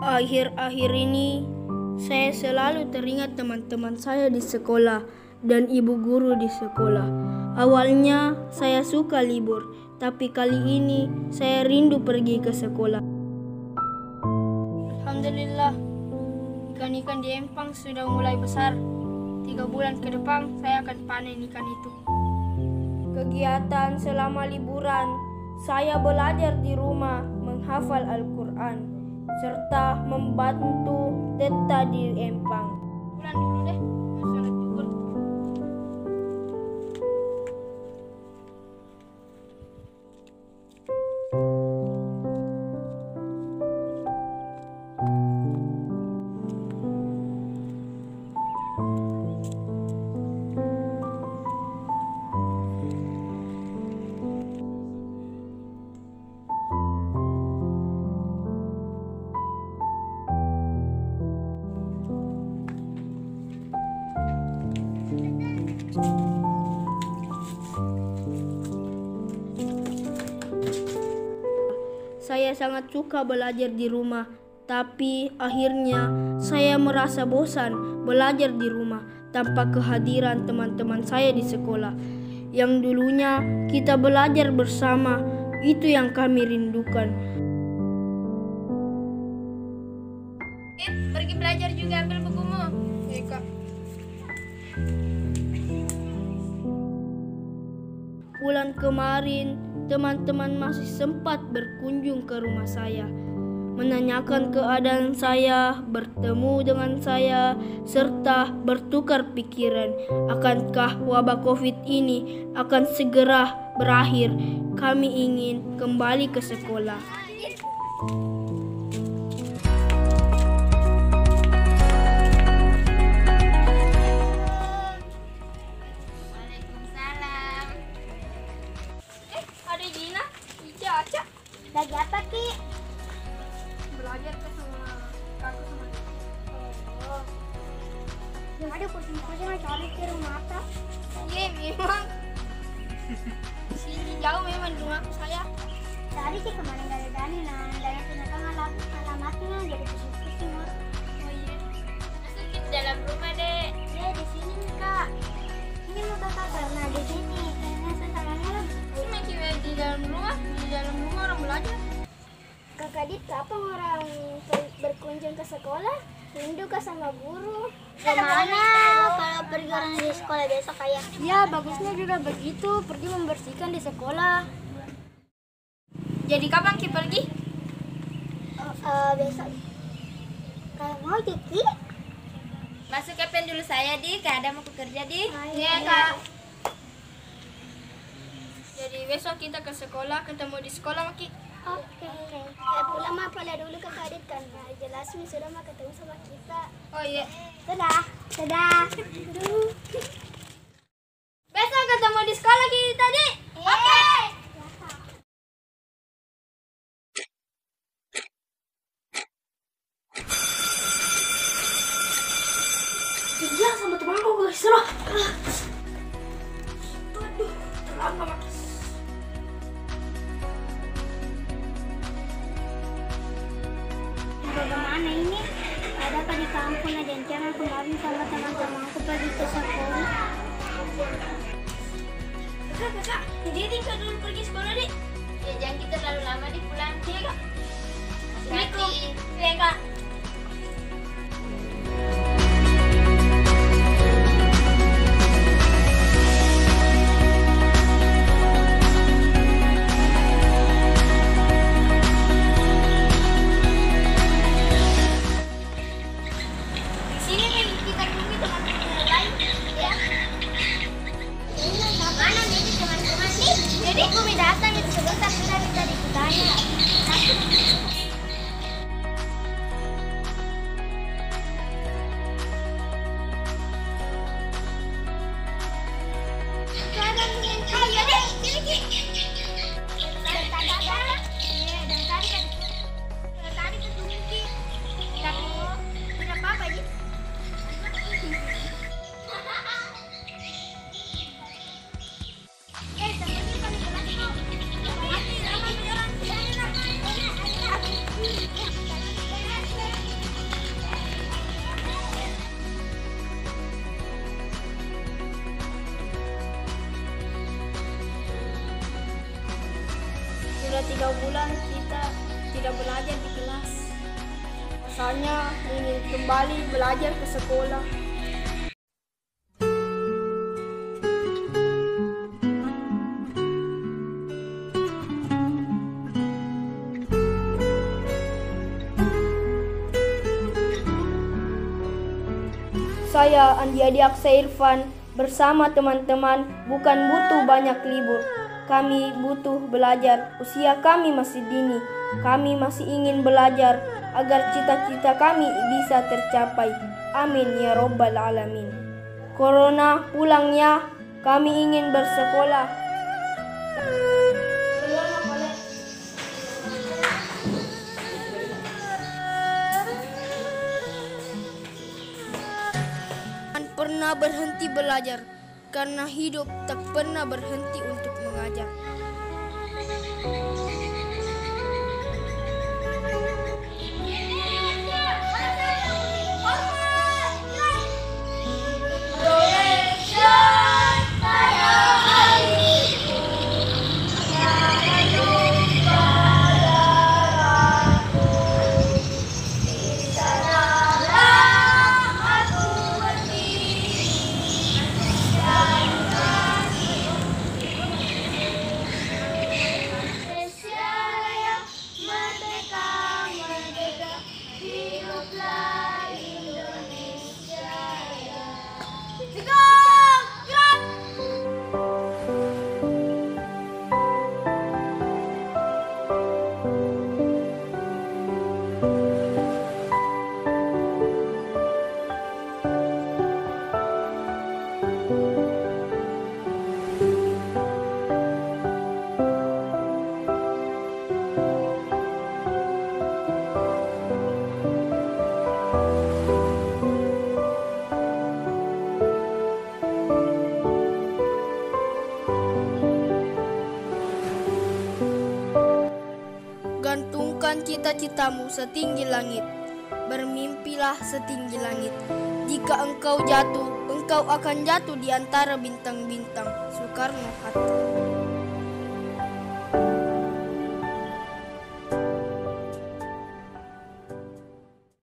Akhir-akhir ini, saya selalu teringat teman-teman saya di sekolah dan ibu guru di sekolah. Awalnya saya suka libur, tapi kali ini saya rindu pergi ke sekolah. Alhamdulillah, ikan-ikan di empang sudah mulai besar. 3 bulan ke depan saya akan panen ikan itu. Kegiatan selama liburan, saya belajar di rumah menghafal Al-Quran serta membantu teta di empang. Pulang dulu deh, mau sholat zuhur. Saya sangat suka belajar di rumah, tapi akhirnya saya merasa bosan belajar di rumah tanpa kehadiran teman-teman saya di sekolah. Yang dulunya kita belajar bersama, itu yang kami rindukan. Pergi belajar juga, ambil bukumu. Ya, Kak. Bulan kemarin, teman-teman masih sempat berkunjung ke rumah saya, menanyakan keadaan saya, bertemu dengan saya, serta bertukar pikiran. Akankah wabah COVID ini akan segera berakhir? Kami ingin kembali ke sekolah. Waalaikumsalam. Ada Gina, Ica, Aca. Lagi apa, Ki? Belajar ke sama kakak sama adik. Oh. Yang ada kucing-kucing cari ke rumah apa? Iya, memang. Sini jauh memang rumahku saya. Tadi sih kemarin gak ada Dani, nah Dani ternyata alamatnya jadi kucing-kucing. Oh iya. Masuk ke dalam rumah, Dek. Ya, di sini nih, Kak. Ini mau kakak karena di sini. Kayaknya sayangnya lah. Cuma cuma di dalam rumah orang belajar. Kakak Dit, kapan orang berkunjung ke sekolah? Rindu ke sama guru? Gimana kalau pergi orang di sekolah besok kayak? Ya, bagusnya juga begitu, pergi membersihkan di sekolah. Jadi kapan Ki pergi? Besok. Kalau mau Kiki? Masuk ke pen dulu saya, Di. Kak ada mau kerja, Di. Iya, Kak. Jadi besok kita ke sekolah, ketemu di sekolah, Maki. Oke. Pulang mah pada dulu ke Kak Dit kan. Nah, jelas nih sudah mau ketemu sama kita. Oh iya. Dadah. Dadah. Besok ketemu di sekolah kita, Di. Oke. Iya, sama temanku guys, seru. Aduh, terlambat, Maki. Bagaimana ini? Ada apa di kampung? Ada rencana kemarin sama teman-temanku pergi ke sekolah. Kakak, jadi tinggal dulu pergi sekolah, Di. Ya, jangan kita terlalu lama di pulang. Iya, Kak. Hati-hati. Iya, Kak. Sini nih, kita tunggu teman-teman yang lain, ya. Mana nih teman-teman nih? Jadi kami datang itu sebentar sudah minta ditanya. kita tidak belajar di kelas. Rasanya ingin kembali belajar ke sekolah. Saya Andi Adi Aksa Irfan bersama teman-teman bukan butuh banyak libur. Kami butuh belajar. Usia kami masih dini. Kami masih ingin belajar agar cita-cita kami bisa tercapai. Amin ya Rabbal Alamin. Corona pulang ya. Kami ingin bersekolah. Pernah berhenti belajar karena hidup tak pernah berhenti untuk mengajar. Gantungkan cita-citamu setinggi langit, bermimpilah setinggi langit. Jika engkau jatuh, engkau akan jatuh di antara bintang-bintang. Soekarno-Hatta.